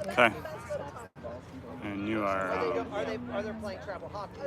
Okay. And you are. Are they playing travel hockey?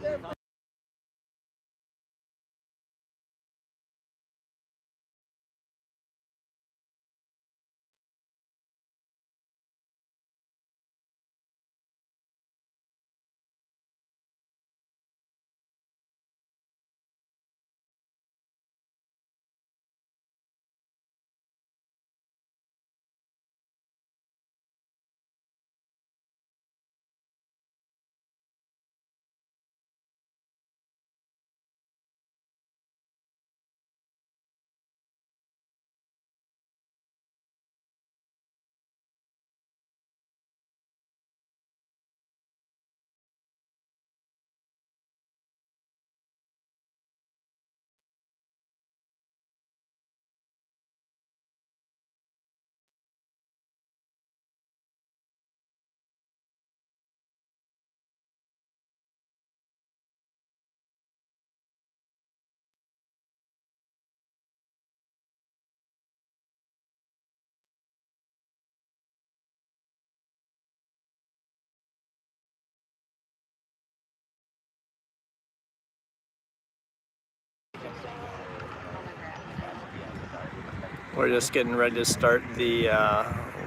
We're just getting ready to start the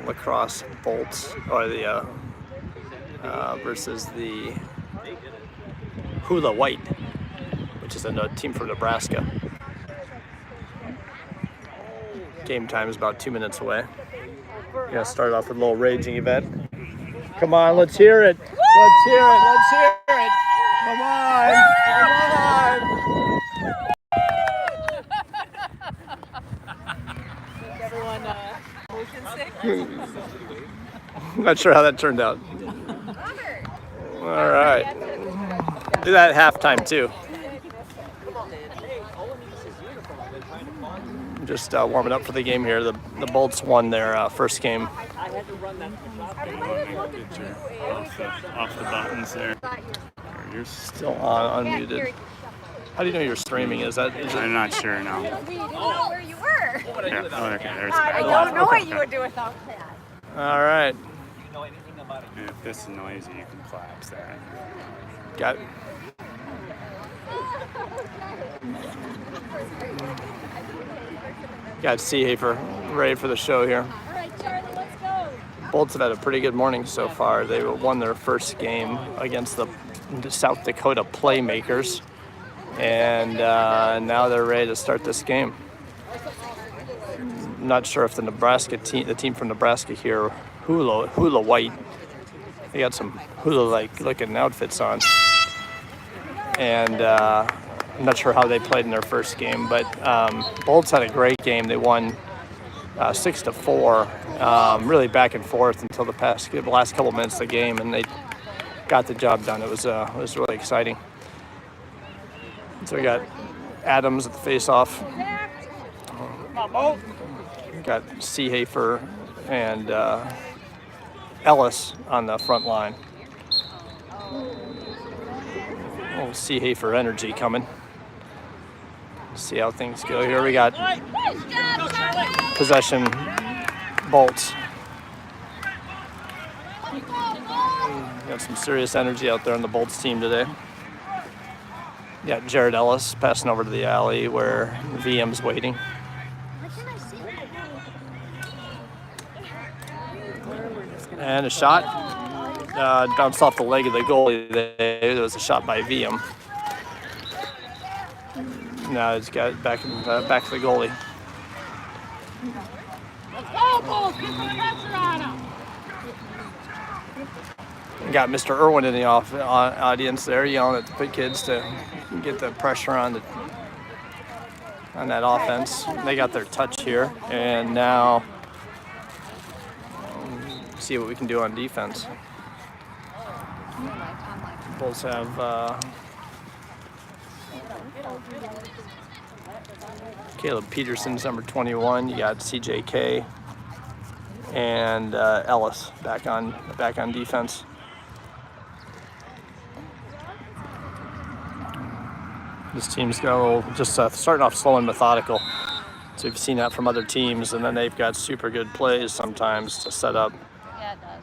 lacrosse Bolts, or the versus the Hula White, which is a team from Nebraska. Game time is about 2 minutes away. We're gonna start off with a little raging event. Come on, let's hear it. Let's hear it. Let's hear it. Come on. Come on. Everyone motion sick? Not sure how that turned out. All right. Do that at halftime too. Just warming up for the game here. The Bolts won their first game. Off the buttons there. You're still unmuted. How do you know you're streaming? I'm not sure now. We didn't know where you were. Yeah. Oh, okay. There's I don't know what you would do without that. All right. And if this is noisy, you can collapse that. Got it. Got Seehafer ready for the show here. All right, Charlie, let's go. Bolts have had a pretty good morning so far. They won their first game against the South Dakota Playmakers, and now they're ready to start this game. Not sure if the Nebraska team, the team from Nebraska here, Hula White, they got some hula-like looking outfits on, and I'm not sure how they played in their first game, but Bolts had a great game. They won 6-4, really back and forth until the last couple minutes of the game, and they got the job done. It was really exciting. So we got Adams at the face-off. We got Seehafer and Ellis on the front line. Little Seehafer energy coming. See how things go here. We got possession Bolts. Got some serious energy out there on the Bolts team today. Got Jared Ellis passing over to the alley where VM's waiting. And a shot. Bounced off the leg of the goalie. There was a shot by VM. Now it's got back to the goalie. Let's go, Bulls. Get some pressure on him. Got Mr. Irwin in the audience there, yelling at the kids to get the pressure on that offense. They got their touch here, and now see what we can do on defense. Bulls have Caleb Peterson's number 21. You got CJK and Ellis back on defense. This team's just starting off slow and methodical. So you've seen that from other teams, and then they've got super good plays sometimes to set up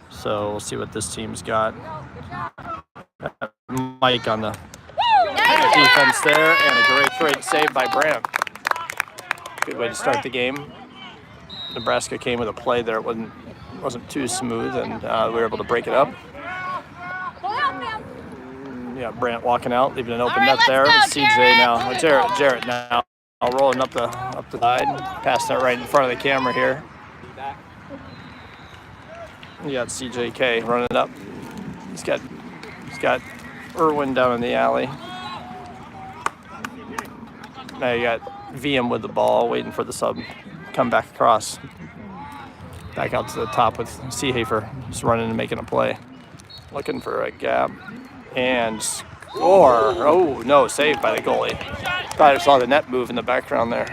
So we'll see what this team's got. Mike on the defense there, and a great save by Brant. Good way to start the game. Nebraska came with a play there. It wasn't too smooth, and we were able to break it up. Yeah, Brant walking out, leaving an open net there. CJ now, Jarrett now, rolling up the side, passing it right in front of the camera here. You got CJK running it up. He's got Irwin down in the alley. Now you got VM with the ball, waiting for the sub, come back across. Back out to the top with Seehafer, just running and making a play. Looking for a gap. And score. Oh, no, saved by the goalie. Thought I saw the net move in the background there.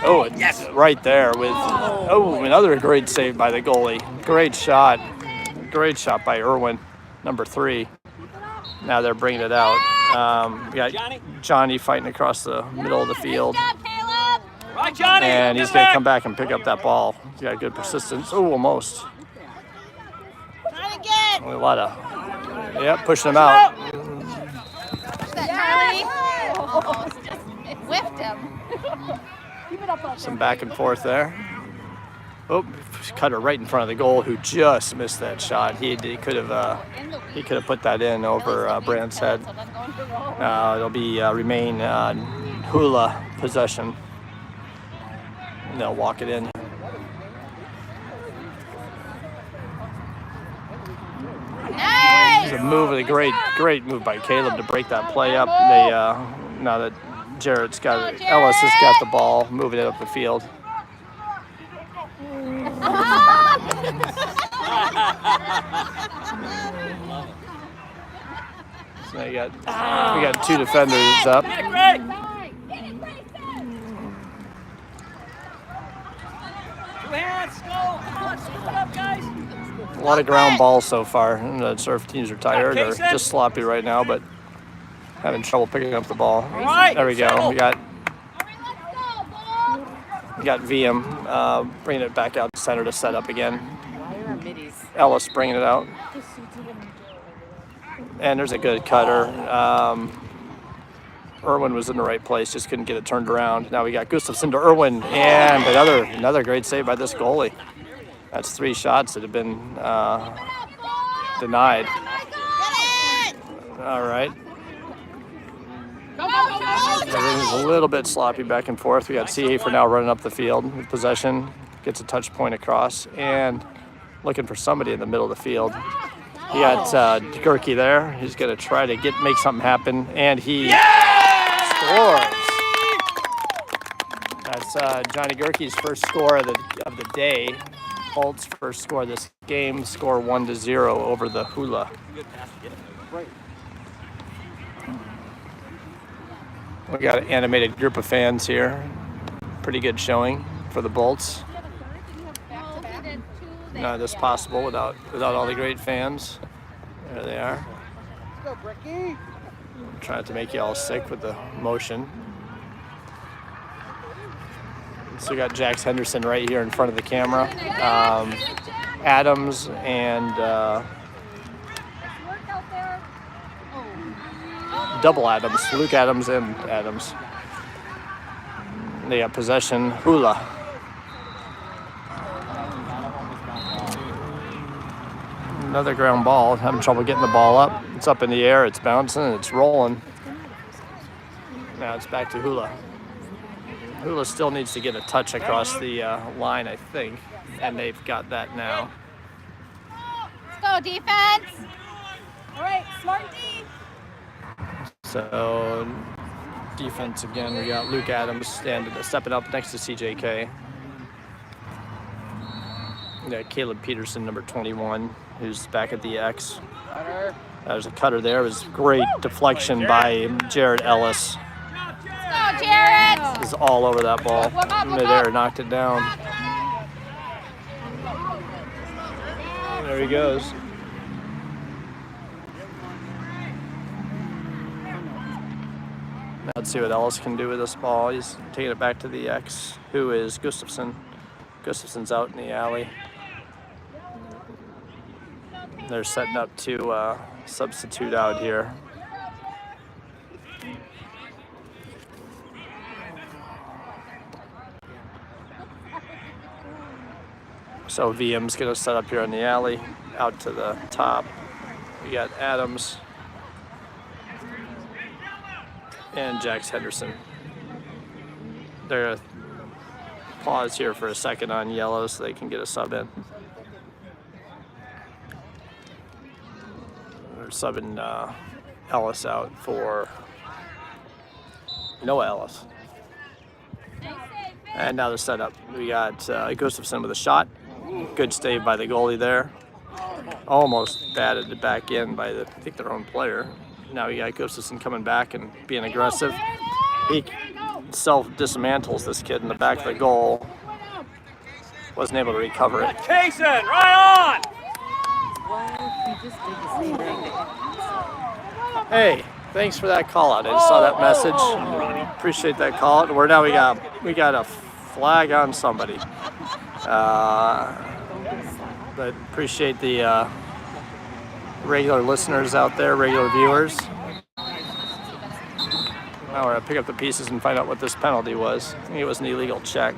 Oh, yes. Right there with, another great save by the goalie. Great shot. Great shot by Irwin, number 3. Now they're bringing it out. We got Johnny fighting across the middle of the field. And he's going to come back and pick up that ball. He's got good persistence. Oh, almost. A lot of, pushing him out. It whiffed him. Some back and forth there. Oh, cutter right in front of the goal, who just missed that shot. He could have put that in over Brand's head. It'll be remain Hula possession. And they'll walk it in. Nice. It's a move, a great move by Caleb to break that play up. They now that Ellis has got the ball, moving it up the field. So we got 2 defenders up. A lot of ground balls so far. The surf teams are tired or just sloppy right now, but having trouble picking up the ball. There we go. We got VM bringing it back out to center to set up again. Ellis bringing it out. And there's a good cutter. Irwin was in the right place, just couldn't get it turned around. Now we got Gustafson to Irwin, and another great save by this goalie. That's 3 shots that have been denied. All right. Everything's a little bit sloppy back and forth. We got Seehafer now running up the field with possession, gets a touch point across, and looking for somebody in the middle of the field. He got Gerke there. He's going to try to make something happen, and he scores. That's Johnny Gerke's first score of the day. Holt's first score of this game. Score 1-0 over the Hula. We got an animated group of fans here. Pretty good showing for the Bolts. None of this possible without all the great fans. There they are. Go, Bricky. I'm trying to make you all sick with the motion. So we got Jax Henderson right here in front of the camera. Adams and double Adams, Luke Adams and Adams. They got possession, Hula. Another ground ball, having trouble getting the ball up. It's up in the air, it's bouncing, it's rolling. Now it's back to Hula. Hula still needs to get a touch across the line, I think, and they've got that now. Let's go, defense. All right, smart D. So, defense again, we got Luke Adams stepping up next to CJK. We got Caleb Peterson, number 21, who's back at the X. There's a cutter there. It was great deflection by Jared Ellis. Let's go, Jared. He's all over that ball. Midair knocked it down. There he goes. Now let's see what Ellis can do with this ball. He's taking it back to the X, who is Gustafson. Gustafson's out in the alley. They're setting up to substitute out here. So VM's gonna set up here in the alley, out to the top. We got Adams and Jax Henderson. They're gonna pause here for a second on yellow so they can get a sub in. They're subbing Ellis out for Noah Ellis. And now the setup. We got Gustafson with a shot. Good save by the goalie there. Almost batted it back in by I think their own player. Now we got Gustafson coming back and being aggressive. He self-dismantles this kid in the back of the goal. Wasn't able to recover it. Jason, right on! Hey, thanks for that call out. I just saw that message. Appreciate that call out. Where now we got a flag on somebody. But appreciate the regular listeners out there, regular viewers. Now we're gonna pick up the pieces and find out what this penalty was. I think it was an illegal check.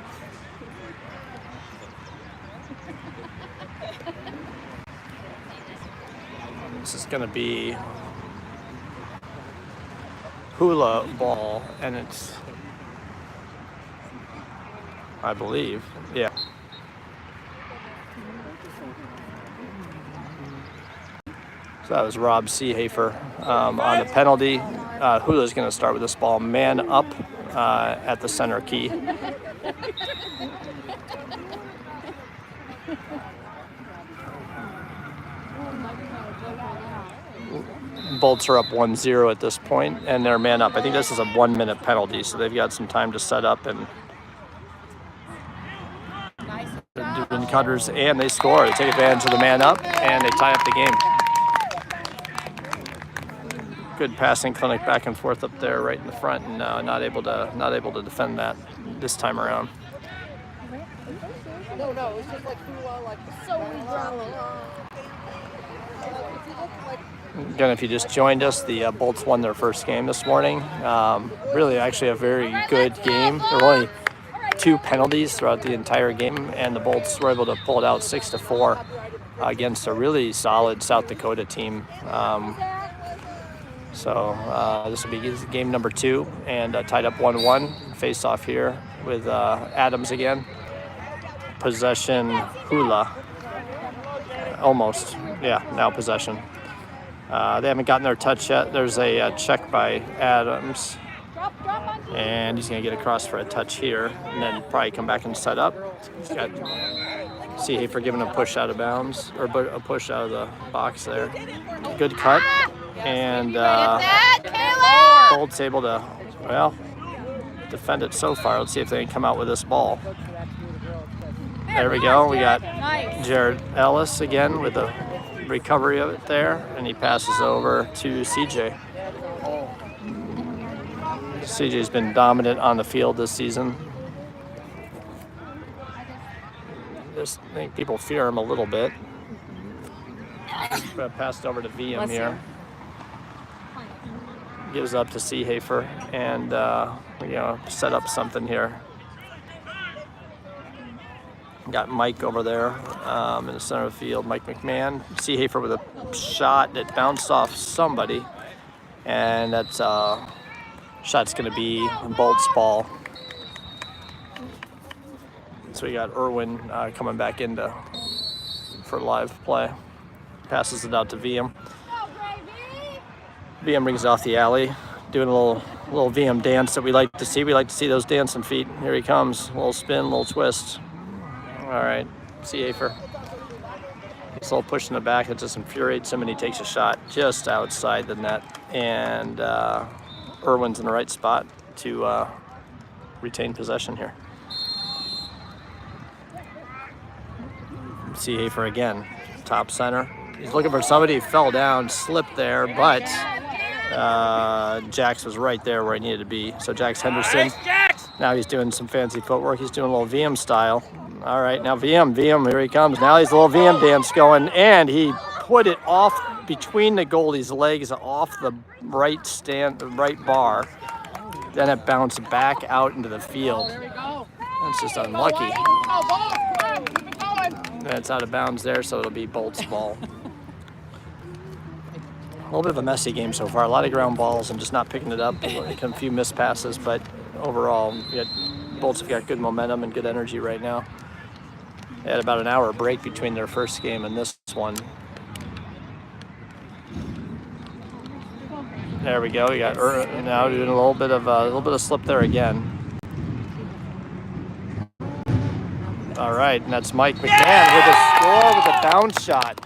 This is gonna be Hula ball, and it's, I believe, yeah. So that was Rob Seehafer on the penalty. Hula's going to start with this ball man up at the center key. Bolts are up 1-0 at this point, and they're man up. I think this is a 1-minute penalty, so they've got some time to set up and they're doing cutters, and they score. They take advantage of the man up, and they tie up the game. Good passing clinic back and forth up there, right in the front, and not able to defend that this time around. No, it's just like Hula, like Again, if you just joined us, the Bolts won their first game this morning. Really, actually, a very good game. There were only 2 penalties throughout the entire game, and the Bolts were able to pull it out 6-4 against a really solid South Dakota team. So this will be game number 2, and tied up 1-1. Face off here with Adams again. Possession Hula. Almost, yeah, now possession. They haven't gotten their touch yet. There's a check by Adams, and he's going to get across for a touch here, and then probably come back and set up. He's got Seehafer giving a push out of bounds, or a push out of the box there. Good cut. And Bolt's able to, well, defend it so far. Let's see if they can come out with this ball. There we go. We got Jared Ellis again with the recovery of it there, and he passes over to CJ. CJ's been dominant on the field this season. I think people fear him a little bit. But passed over to VM here. Gives up to Seehafer, and set up something here. Got Mike over there in the center of the field, Mike McMahon. Seehafer with a shot that bounced off somebody, and that's shot's going to be Bolt's ball. So we got Irwin coming back for live play. Passes it out to VM. VM brings it off the alley, doing a little VM dance that we like to see. We like to see those dancing feet. Here he comes. A little spin, a little twist. All right, Seehafer. This little push in the back that just infuriates him, and he takes a shot just outside the net. And Irwin's in the right spot to retain possession here. Seehafer again, top center. He's looking for somebody. He fell down, slipped there, but Jax was right there where he needed to be. So Jax Henderson, now he's doing some fancy footwork. He's doing a little VM style. All right, now VM, here he comes. Now he's a little VM dance going, and he put it off between the goalie's legs, off the right bar. Then it bounced back out into the field. That's just unlucky. That's out of bounds there, so it'll be Bolt's ball. A little bit of a messy game so far. A lot of ground balls and just not picking it up. A few missed passes, but overall, Bolts have got good momentum and good energy right now. They had about an hour break between their first game and this one. There we go. We got now doing a little bit of slip there again. All right, and that's Mike McMahon with a score with a bounce shot.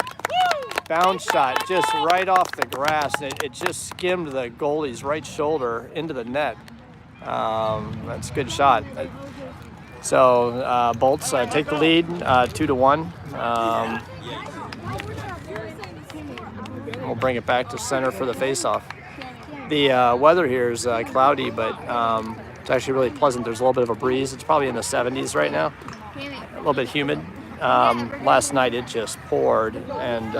Bounce shot just right off the grass. It just skimmed the goalie's right shoulder into the net. That's a good shot. So Bolts take the lead 2-1. We'll bring it back to center for the faceoff. The weather here is cloudy, but it's actually really pleasant. There's a little bit of a breeze. It's probably in the 70s right now. A little bit humid. Last night it just poured, and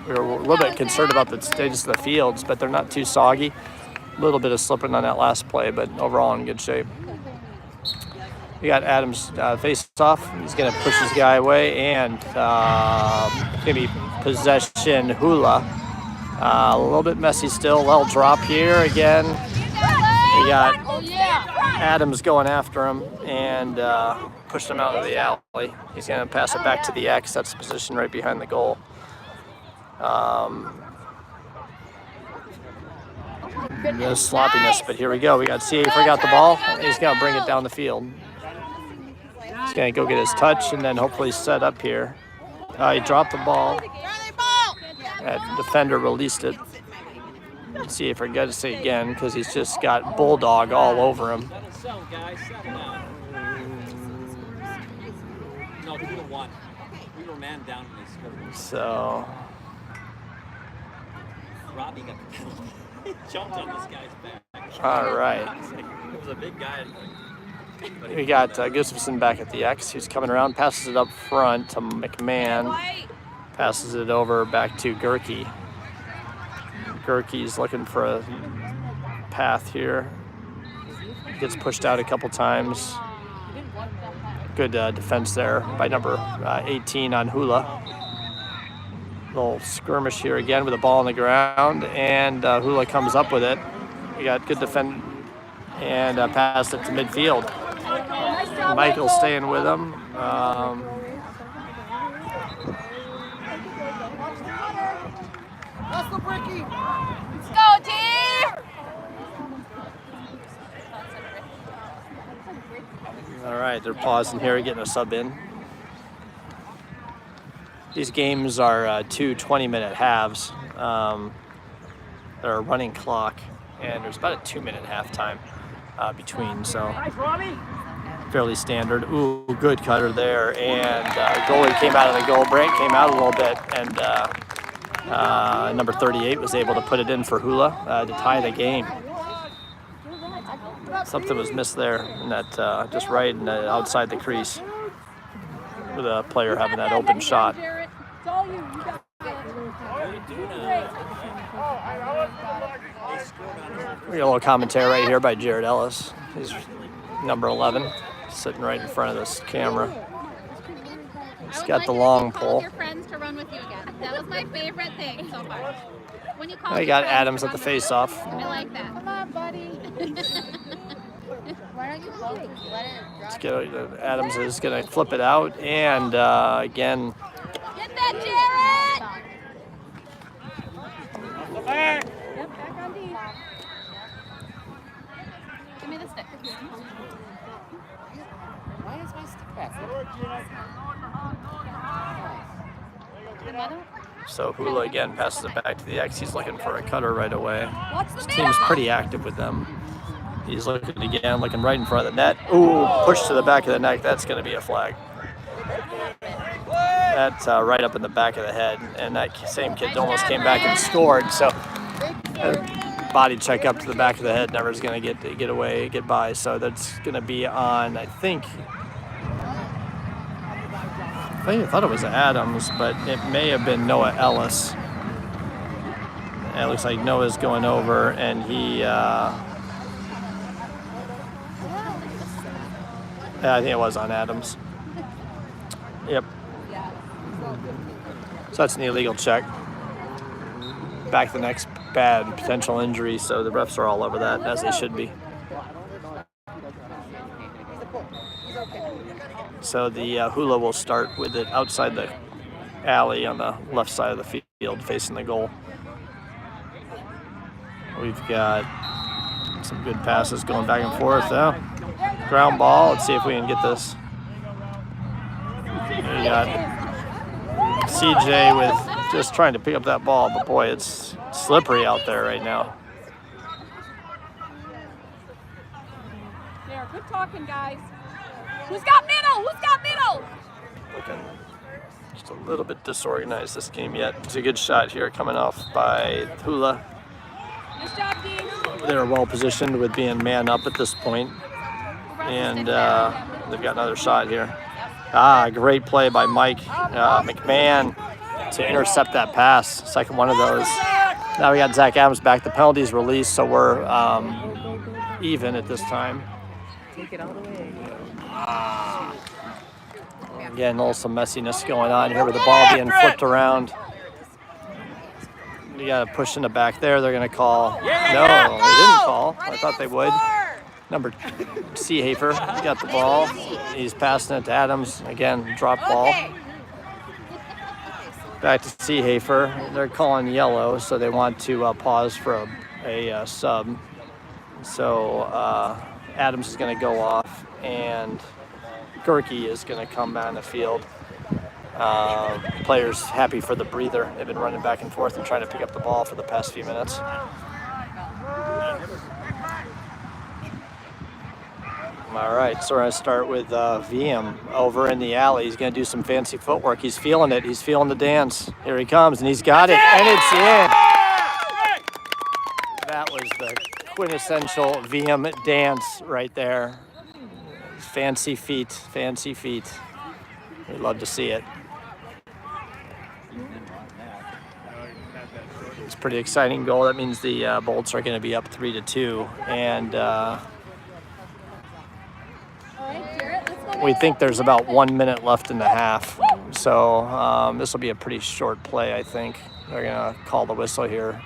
we were a little bit concerned about the status of the fields, but they're not too soggy. A little bit of slipping on that last play, but overall in good shape. We got Adams face off. He's going to push his guy away, and maybe possession Hula. A little bit messy still. Little drop here again. We got Adams going after him and pushed him out of the alley. He's going to pass it back to the X. That's the position right behind the goal. No sloppiness, but here we go. We got CA forgot the ball. He's going to bring it down the field. He's going to go get his touch and then hopefully set up here. He dropped the ball. That defender released it. Let's see if I got to say again because he's just got Bulldog all over him. So Robbie got the penalty. He jumped on this guy's back. All right. It was a big guy. We got Gustafson back at the X. He's coming around, passes it up front to McMahon. Passes it over back to Gerke. Gerke's looking for a path here. Gets pushed out a couple times. Good defense there by number 18 on Hula. Little skirmish here again with the ball on the ground, and Hula comes up with it. We got good defense and passed it to midfield. Michael staying with him. Let's go, team! All right, they're pausing here, getting a sub in. These games are 2 20-minute halves. They're a running clock, and there's about a 2-minute halftime between, so fairly standard. Ooh, good cutter there, and goalie came out of the goal break, came out a little bit, and number 38 was able to put it in for Hula to tie the game. Something was missed there, and that just right in outside the crease with a player having that open shot. We got a little commentary right here by Jared Ellis. He's number 11, sitting right in front of this camera. He's got the long pole. Your friends to run with you again. That was my favorite thing so far. When you I got Adams at the face-off. I like that. Come on, buddy. Why don't you both let it? Adams is going to flip it out, and again. Get that, Jared! Yep, back on D. Give me the stick. Why is my stick back? So Hula again passes it back to the X. He's looking for a cutter right away. His team's pretty active with them. He's looking again, looking right in front of the net. Ooh, push to the back of the neck. That's going to be a flag. That's right up in the back of the head. And that same kid almost came back and scored. So body check up to the back of the head. Never is going to get away, get by. So that's going to be on, I think, I thought it was Adams, but it may have been Noah Ellis. It looks like Noah's going over, and he, yeah, I think it was on Adams. Yep. So that's an illegal check. Back to the next bad potential injury, so the refs are all over that, as they should be. So the Hula will start with it outside the alley on the left side of the field, facing the goal. We've got some good passes going back and forth. Ground ball. Let's see if we can get this. We got CJ with just trying to pick up that ball, but boy, it's slippery out there right now. There, good talking, guys. Who's got middle? Who's got middle? Looking just a little bit disorganized this game yet. It's a good shot here coming off by Hula. Nice job, team. They're well positioned with being man up at this point. And they've got another shot here. Great play by Mike McMahon to intercept that pass. Second one of those. Now we got Zach Adams back. The penalty's released, so we're even at this time. Take it all the way. Again, a little some messiness going on here with the ball being flipped around. You got to push in the back there. They're going to call. No, they didn't call. I thought they would. Number Seehafer got the ball. He's passing it to Adams. Again, drop ball. Back to Seehafer. They're calling yellow, so they want to pause for a sub. So Adams is going to go off, and Gerke is going to come on the field. Players happy for the breather. They've been running back and forth and trying to pick up the ball for the past few minutes. All right, so we're going to start with VM over in the alley. He's going to do some fancy footwork. He's feeling it. He's feeling the dance. Here he comes, and he's got it, and it's in. That was the quintessential VM dance right there. Fancy feet, fancy feet. We'd love to see it. It's a pretty exciting goal. That means the Bolts are going to be up 3-2, and we think there's about 1 minute left in the half. So this will be a pretty short play, I think. They're going to call the whistle here.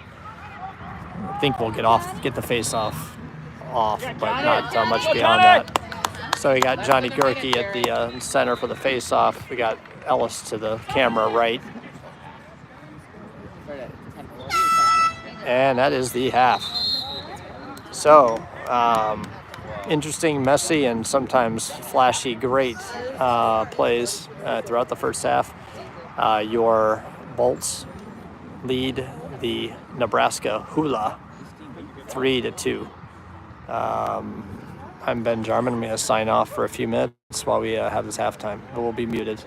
I think we'll get the face-off off, but not much beyond that. So we got Johnny Gerke at the center for the face-off. We got Ellis to the camera right. And that is the half. So, interesting, messy, and sometimes flashy, great plays throughout the first half. Your Bolts lead the Nebraska Hula 3-2. I'm Ben Jarman. I'm going to sign off for a few minutes while we have this halftime, but we'll be muted.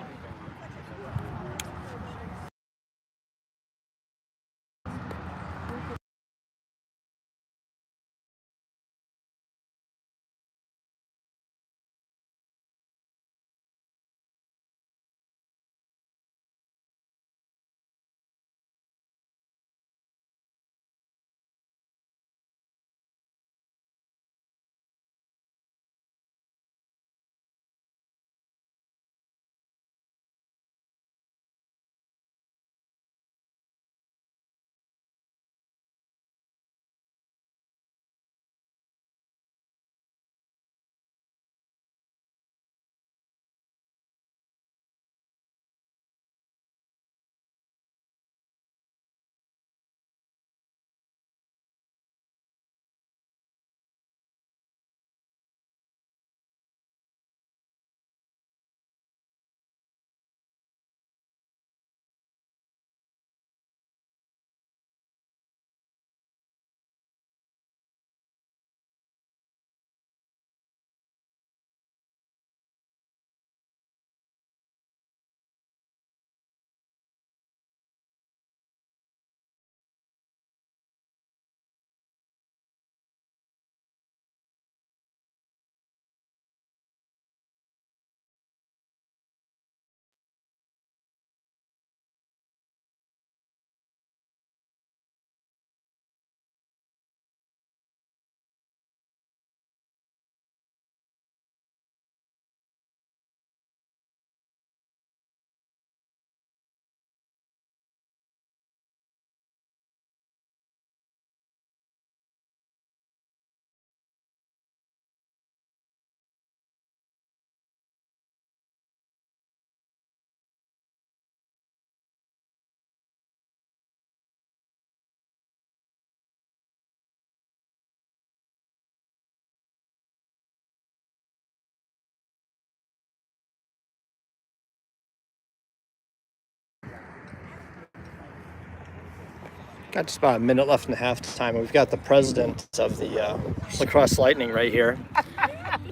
Got just about a minute left in halftime. We've got the president of the Lacrosse Lightning right here.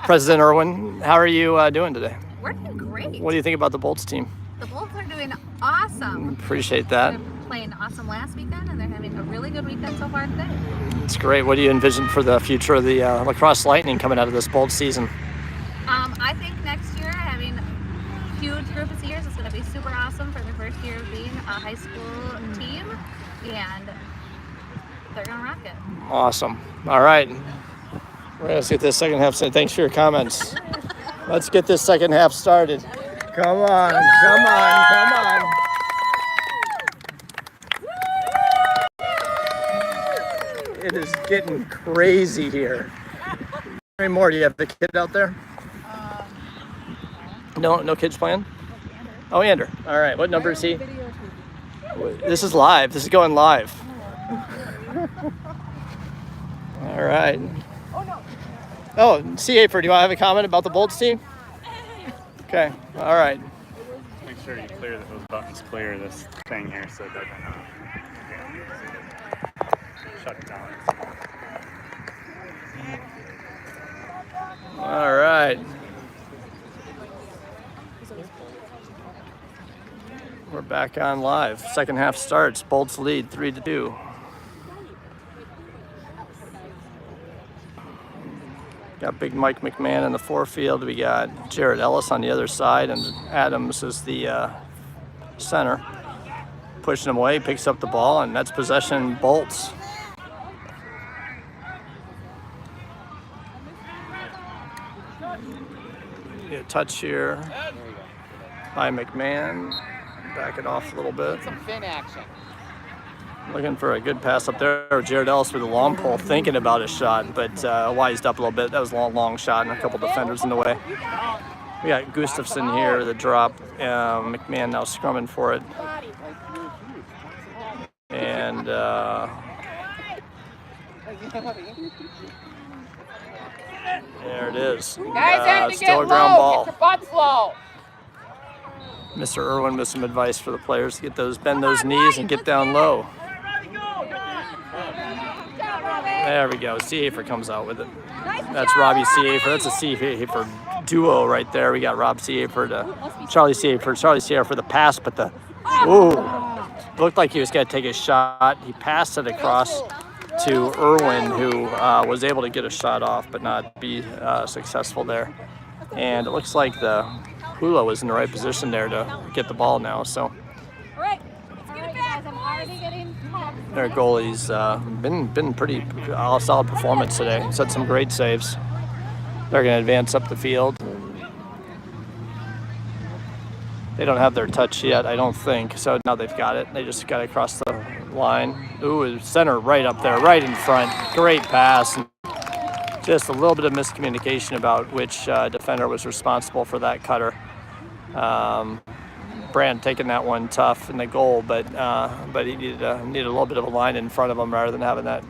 President Irwin, how are you doing today? We're doing great. What do you think about the Bolts team? The Bolts are doing awesome. Appreciate that. They're playing awesome last weekend, and they're having a really good weekend so far today. It's great. What do you envision for the future of the Lacrosse Lightning coming out of this Bolts season? I think next year, having a huge group of seniors is going to be super awesome for their first year of being a high school team, and they're going to rock it. Awesome. All right. We're going to get this second half. Thanks for your comments. Let's get this second half started. Come on, come on, come on. It is getting crazy here. How many more? Do you have the kid out there? No kids playing? Oh, Ander. All right. What number is he? This is live. This is going live. All right. Oh, C. Hafer, do you want to have a comment about the Bolts team? Okay. All right. Make sure you clear those buttons, clear this thing here so it doesn't shut it down. All right. We're back on live. Second half starts. Bolts lead 3-2. Got big Mike McMahon in the forefield. We got Jared Ellis on the other side, and Adams is the center. Pushing him away, picks up the ball, and that's possession Bolts. Get a touch here by McMahon. Back it off a little bit. Some fin action. Looking for a good pass up there. Jared Ellis with a long pole, thinking about a shot, but wised up a little bit. That was a long shot and a couple defenders in the way. We got Gustafson here, the drop. McMahon now scrumming for it. And there it is. Guys have to still get a ground low. ball. Get your butts low. Mr. Irwin with some advice for the players to get those, bend those knees and get down low. There we go. C. Hafer comes out with it. That's Robbie C. Hafer. That's a C. Hafer duo right there. We got Rob C. Hafer to Charlie C. Hafer. Charlie C. Hafer for the pass, but the looked like he was going to take a shot. He passed it across to Irwin, who was able to get a shot off, but not be successful there. And it looks like the Hula was in the right position there to get the ball now. So All right, let's get it back. I'm already getting their goalie's been pretty solid performance today. Set some great saves. They're going to advance up the field. They don't have their touch yet, I don't think. So now they've got it. They just got it across the line. Ooh, center right up there, right in front. Great pass. Just a little bit of miscommunication about which defender was responsible for that cutter. Brand taking that one tough in the goal, but he needed a little bit of a line in front of him rather than having that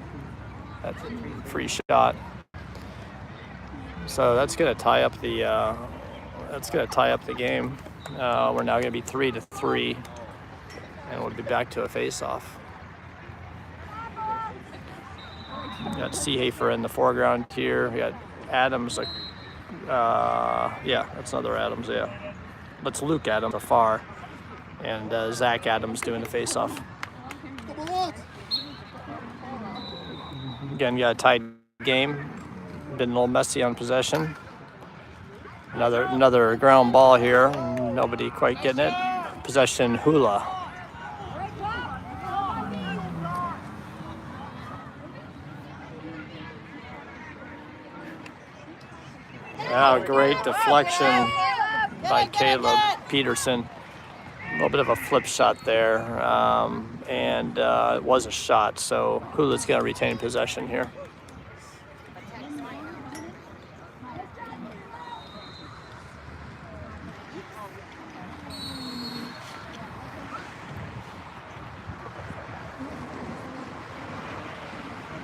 free shot. So that's going to tie up the game. We're now going to be 3-3, and we'll be back to a face-off. We got C. Hafer in the foreground here. We got Adams. Yeah, that's another Adams. Yeah, that's Luke Adams afar, and Zach Adams doing the face-off. Again, got a tied game. Been a little messy on possession. Another ground ball here. Nobody quite getting it. Possession Hula. Oh, great deflection by Caleb Peterson. A little bit of a flip shot there, and it was a shot. So Hula's going to retain possession here.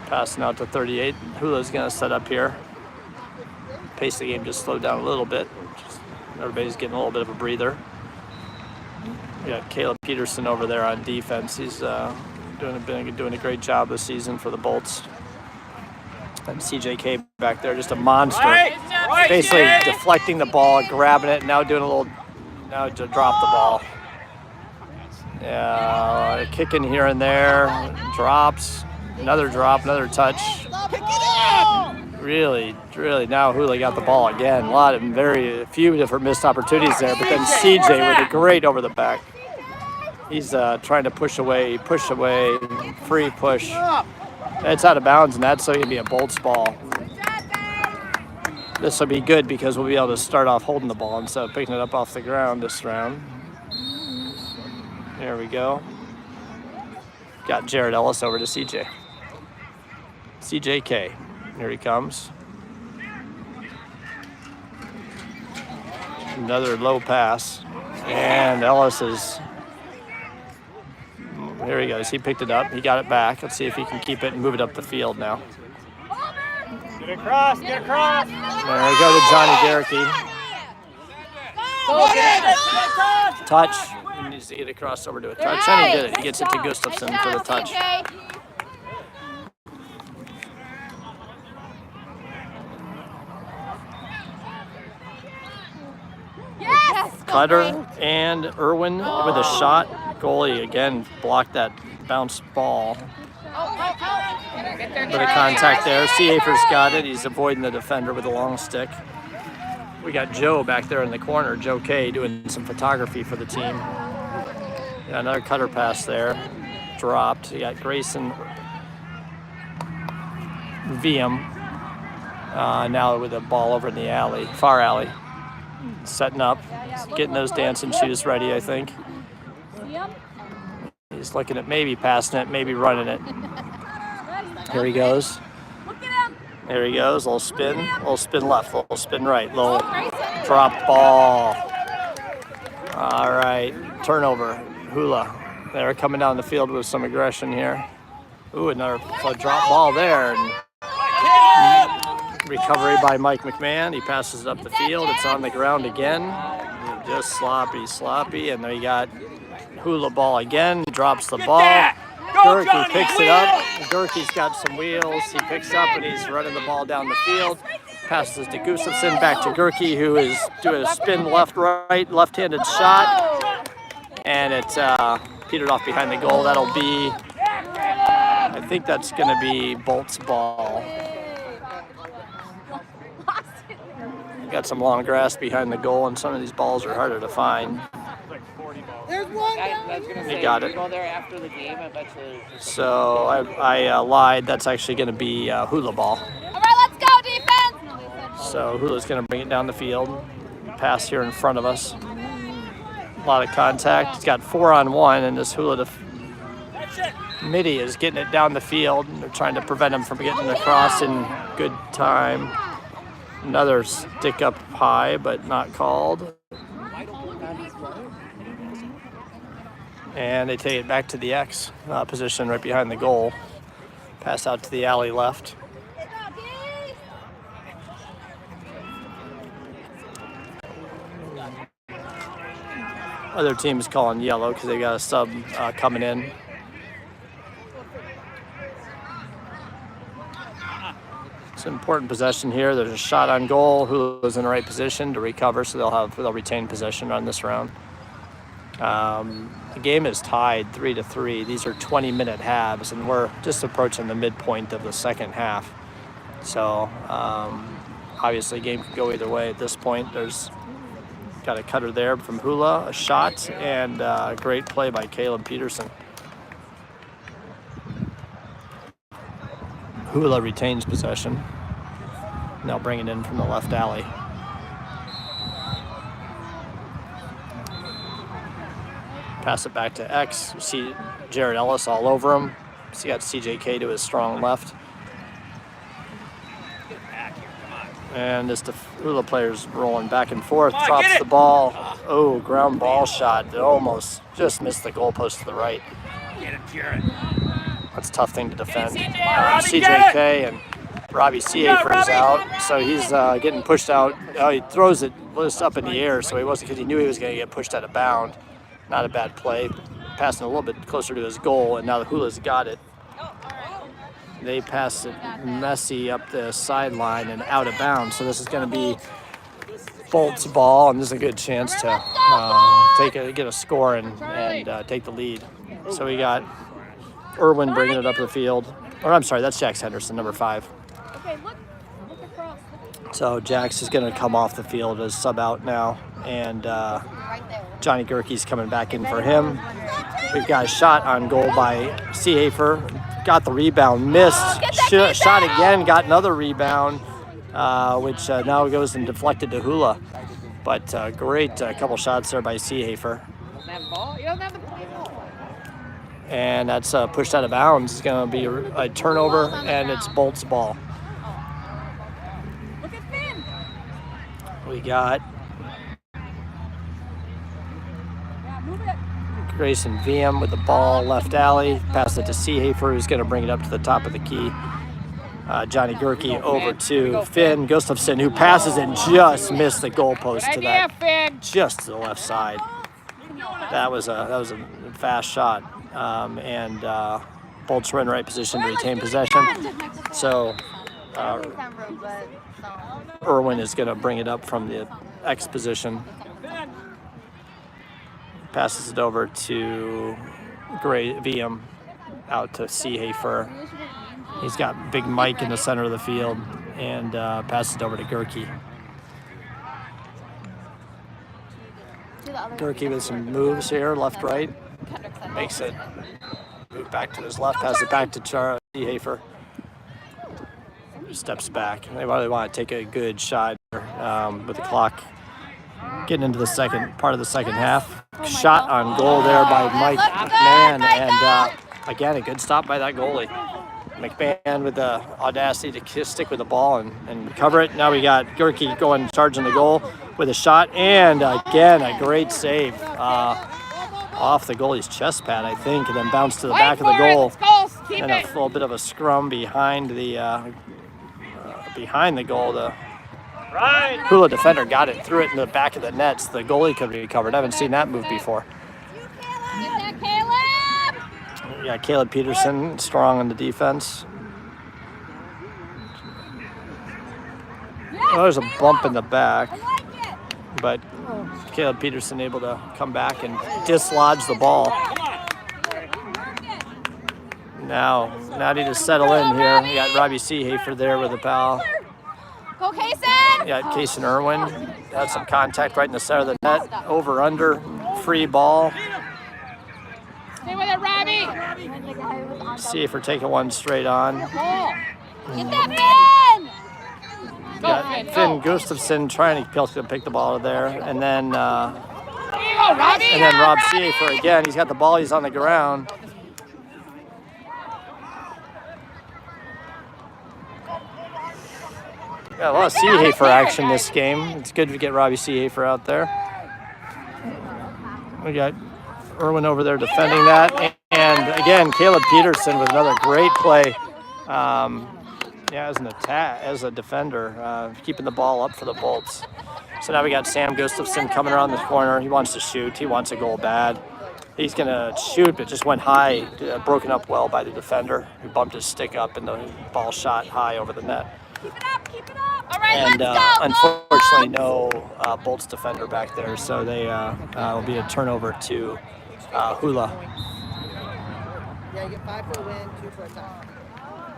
Passing out to 38. Hula's going to set up here. Pace of the game just slowed down a little bit. Everybody's getting a little bit of a breather. We got Caleb Peterson over there on defense. He's doing a great job this season for the Bolts. And CJK back there, just a monster. Basically deflecting the ball, grabbing it, now doing a little, now to drop the ball. Yeah, kicking here and there, drops, another drop, another touch. Really, now Hula got the ball again. A few different missed opportunities there, but then CJ with a great over the back. He's trying to push away, free push. It's out of bounds, and that's going to be a Bolts ball. This will be good because we'll be able to start off holding the ball instead of picking it up off the ground this round. There we go. Got Jared Ellis over to CJ. CJK. Here he comes. Another low pass. And Ellis is... There he goes. He picked it up. He got it back. Let's see if he can keep it and move it up the field now. Get across, get across. There we go to Johnny Garricky. Touch. He needs to get across over to a touch. And he did it. He gets it to Gustafson for the touch. Cutter and Irwin with a shot. Goalie again blocked that bounce ball. Bit of contact there. Seafer's got it. He's avoiding the defender with a long stick. We got Joe back there in the corner, Joe K, doing some photography for the team. Got another cutter pass there. Dropped. You got Grayson Viam now with a ball over in the alley, far alley. Setting up, getting those dancing shoes ready, I think. He's looking at maybe passing it, maybe running it. Here he goes. There he goes, little spin left, little spin right, little drop ball. All right, turnover, Hula. They're coming down the field with some aggression here. Ooh, another drop ball there. And recovery by Mike McMahon. He passes it up the field. It's on the ground again. Just sloppy. And then we got Hula ball again. Drops the ball. Gurkey picks it up. Gurkey's got some wheels. He picks up and he's running the ball down the field. Passes to Gustafson. Back to Gurkey, who is doing a spin left-handed shot. And it petered off behind the goal. That'll be, I think that's going to be Bolt's ball. Got some long grass behind the goal, and some of these balls are harder to find. There's one. I was gonna say, you got it. Go there after the game. I bet you. So I lied. That's actually going to be Hula ball. All right, let's go, defense. So Hula's going to bring it down the field. Pass here in front of us. A lot of contact. He's got 4-on-1, and this Hula midi is getting it down the field. They're trying to prevent him from getting across in good time. Another stick up high, but not called. And they take it back to the X position right behind the goal. Pass out to the alley left. Other team is calling yellow because they got a sub coming in. It's an important possession here. There's a shot on goal. Hula's in the right position to recover, so they'll retain possession on this round. The game is tied 3-3. These are 20-minute halves, and we're just approaching the midpoint of the second half. So obviously, the game could go either way at this point. There's got a cutter there from Hula, a shot, and a great play by Caleb Peterson. Hula retains possession. Now bring it in from the left alley. Pass it back to X. You see Jared Ellis all over him. So you got CJK to his strong left. And this Hula player's rolling back and forth, drops the ball. Oh, ground ball shot. It almost just missed the goalpost to the right. Get it, Jared. That's a tough thing to defend. CJK and Robbie Seafer is out, so he's getting pushed out. He throws it just up in the air, so he wasn't, because he knew he was going to get pushed out of bound. Not a bad play. passing a little bit closer to his goal, and now the Hula's got it. They pass it messy up the sideline and out of bounds. So this is going to be Bolt's ball, and this is a good chance to get a score and take the lead. So we got Irwin bringing it up the field. Or I'm sorry, that's Jax Henderson, number 5. Okay, look across. So Jax is going to come off the field as sub out now, and Johnny Gerke's coming back in for him. We've got a shot on goal by Seehafer. Got the rebound, missed. Shot again, got another rebound, which now goes and deflected to Hula. But great couple shots there by Seehafer. And that's pushed out of bounds. It's going to be a turnover, and it's Bolt's ball. Look at Finn. We got Move it. Grayson VM with the ball, left alley. Pass it to Seehafer, who's going to bring it up to the top of the key. Johnny Gerke over to Finn Gustafson, who passes and just missed the goalpost to that, just to the left side. That was a fast shot, and Bolt's in right position to retain possession. So Irwin is going to bring it up from the X position. Passes it over to VM, out to Seehafer. He's got Big Mike in the center of the field, and passes it over to Gerke. Gerke with some moves here, left, right. Makes it move back to his left, passes it back to Seehafer. Steps back. They really want to take a good shot with the clock getting into the second part of the second half. Shot on goal there by Mike McMahon, and again, a good stop by that goalie. McMahon with the audacity to stick with the ball and recover it. Now we got Gerke going, charging the goal with a shot, and again, a great save off the goalie's chest pad, I think, and then bounced to the back of the goal. And a little bit of a scrum behind the goal. The Hula defender got it, threw it in the back of the nets. The goalie could be recovered. I haven't seen that move before. Yeah, Caleb Peterson strong on the defense. Oh, there's a bump in the back, but Caleb Peterson able to come back and dislodge the ball. Now need to settle in here. We got Robbie Seehafer there with a foul. Go, Kaysen! We got Kaysen Irwin. Had some contact right in the center of the net. Over, under, free ball. Stay with it, Robbie! Seehafer taking one straight on. Get that Finn! Got Finn Gustafson trying to pick the ball out of there. And then Rob Seehafer again. He's got the ball. He's on the ground. Got a lot of Seehafer action this game. It's good to get Robbie Seehafer out there. We got Irwin over there defending that. And again, Caleb Peterson with another great play. As a defender, keeping the ball up for the Bolts. So now we got Sam Gustafson coming around the corner. He wants to shoot. He wants a goal bad. He's going to shoot, but just went high, broken up well by the defender, who bumped his stick up, and the ball shot high over the net. Keep it up. All right, And let's go. unfortunately, no Bolts defender back there, so they will be a turnover to Hula. Yeah, you get 5 for a win, 2 for a tie.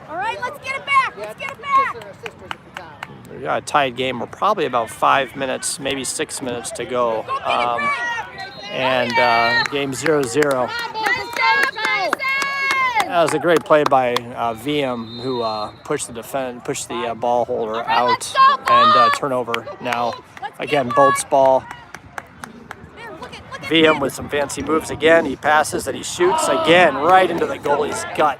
All right, let's get it back. Let's get it back. Sister or sisters at the top. We got a tied game. We're probably about 5 minutes, maybe 6 minutes to go. And game 0-0. That was a great play by VM, who pushed the ball holder out, and turnover now. Again, Bolt's ball. VM with some fancy moves again. He passes and he shoots again right into the goalie's gut.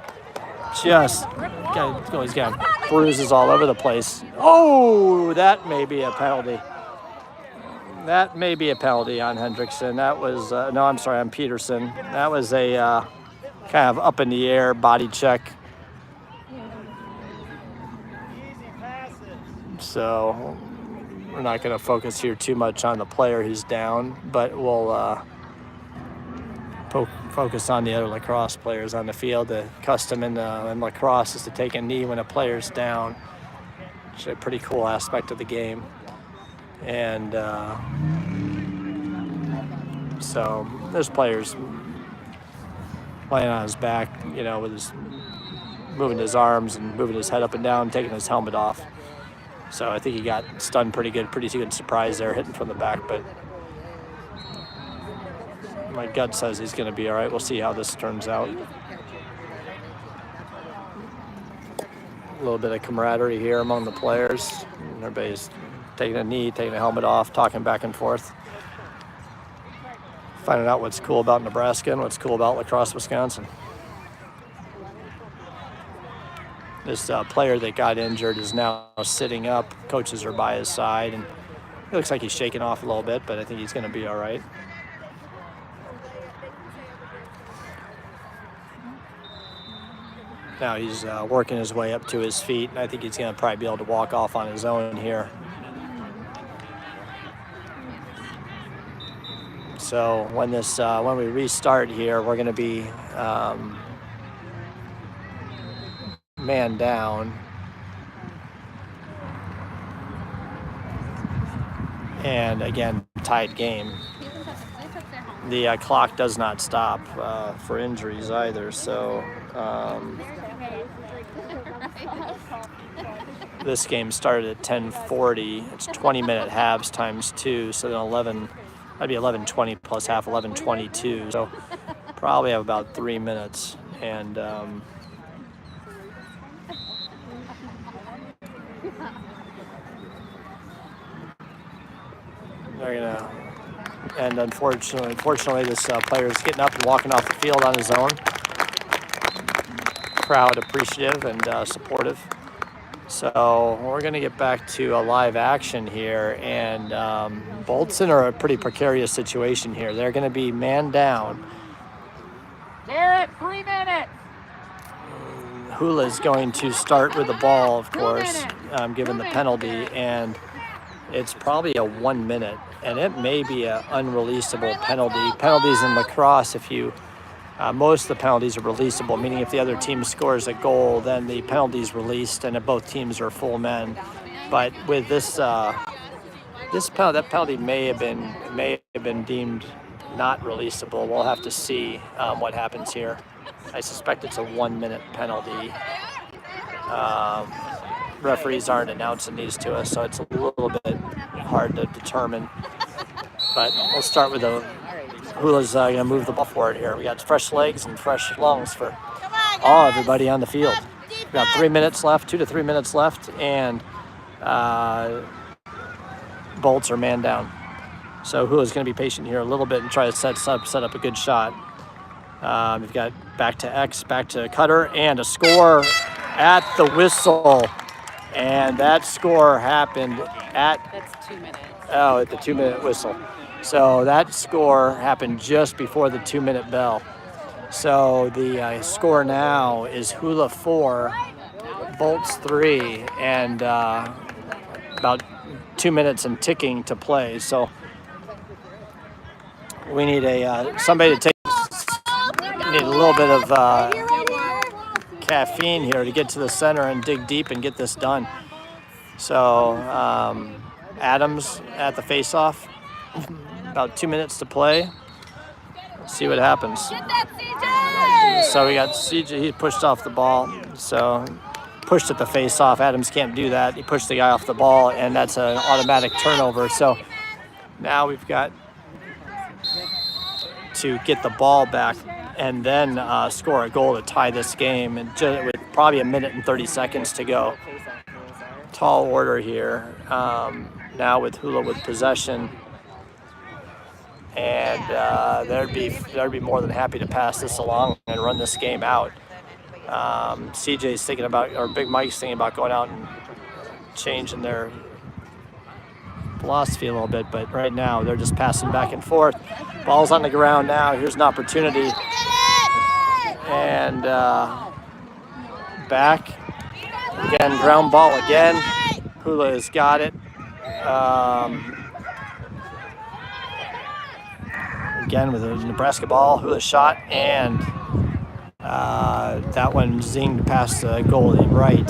Goalie's got bruises all over the place. Oh, that may be a penalty. That may be a penalty on Hendrickson. That was, on Peterson. That was a kind of up in the air body check. So we're not going to focus here too much on the player who's down, but we'll focus on the other lacrosse players on the field. The custom in lacrosse is to take a knee when a player's down, which is a pretty cool aspect of the game. And so there's players laying on his back, you know, with his moving his arms and moving his head up and down, taking his helmet off. So I think he got stunned pretty good surprise there, hitting from the back. But my gut says he's going to be all right. We'll see how this turns out. A little bit of camaraderie here among the players. Everybody's taking a knee, taking a helmet off, talking back and forth. Finding out what's cool about Nebraska and what's cool about lacrosse, Wisconsin. This player that got injured is now sitting up. Coaches are by his side, and it looks like he's shaking off a little bit, but I think he's going to be all right. Now he's working his way up to his feet, and I think he's going to probably be able to walk off on his own here. So when we restart here, we're going to be man down, and again, tied game. The clock does not stop for injuries either, so this game started at 10:40. It's 20-minute halves times 2, so then that'd be 11:20 plus half, 11:22. So probably have about 3 minutes, and they're gonna. And unfortunately, this player is getting up and walking off the field on his own. Crowd appreciative and supportive. So we're going to get back to a live action here, and Bolton are a pretty precarious situation here. They're going to be man down. Garrett, 3 minutes. Hula is going to start with the ball, of course, given the penalty, and it's probably a 1 minute, and it may be an unreleasable penalty. Penalties in lacrosse, most of the penalties are releasable, meaning if the other team scores a goal, then the penalty is released, and if both teams are full men. But with that penalty may have been deemed not releasable. We'll have to see what happens here. I suspect it's a 1 minute penalty. Referees aren't announcing these to us, so it's a little bit hard to determine. But we'll start with Hula's going to move the ball forward here. We got fresh legs and fresh lungs for everybody on the field. We got 3 minutes left, 2 to 3 minutes left, and Bolts are man down. So Hula's going to be patient here a little bit and try to set up a good shot. We've got back to X, back to Cutter, and a score at the whistle. And that score happened That's 2 minutes. at the 2 minute whistle. So that score happened just before the 2 minute bell. So the score now is Hula 4, Bolts 3, and about 2 minutes and ticking to play. So we need somebody to take. We need a little bit of caffeine here to get to the center and dig deep and get this done. So Adams at the face-off. About 2 minutes to play. Let's see what happens. So we got CJ, he pushed off the ball. So pushed at the face-off. Adams can't do that. He pushed the guy off the ball, and that's an automatic turnover. So now we've got to get the ball back and then score a goal to tie this game, and with probably 1 minute and 30 seconds to go. Tall order here. Now with Hula with possession. And they'd be more than happy to pass this along and run this game out. CJ's thinking about, or Big Mike's thinking about going out and changing their philosophy a little bit, but right now they're just passing back and forth. Ball's on the ground now. Here's an opportunity. And back. Again, ground ball again. Hula has got it. again with a Nebraska ball. Hula shot, and that one zinged past the goalie right.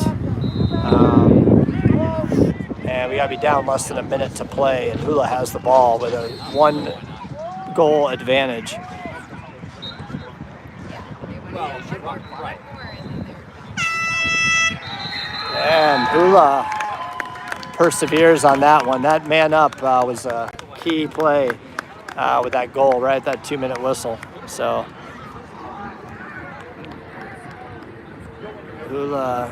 And we got to be down less than a minute to play, and Hula has the ball with a 1-goal advantage. And Hula perseveres on that one. That man up was a key play with that goal right at that 2-minute whistle. So Hula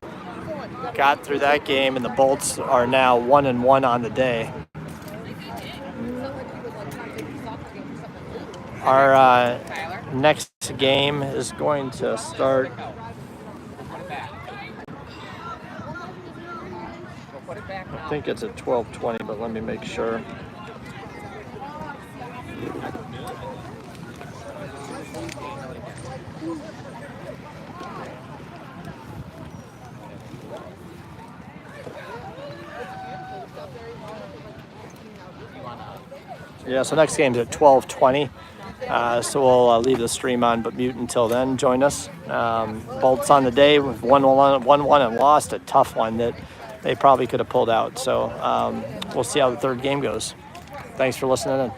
got through that game, and the Bolts are now 1-1 on the day. Our next game is going to start. I think it's at 12:20, but let me make sure. Yeah, so next game's at 12:20. So we'll leave the stream on, but mute until then. Join us. Bolts on the day with 1-1 and lost a tough one that they probably could have pulled out. So we'll see how the third game goes. Thanks for listening in.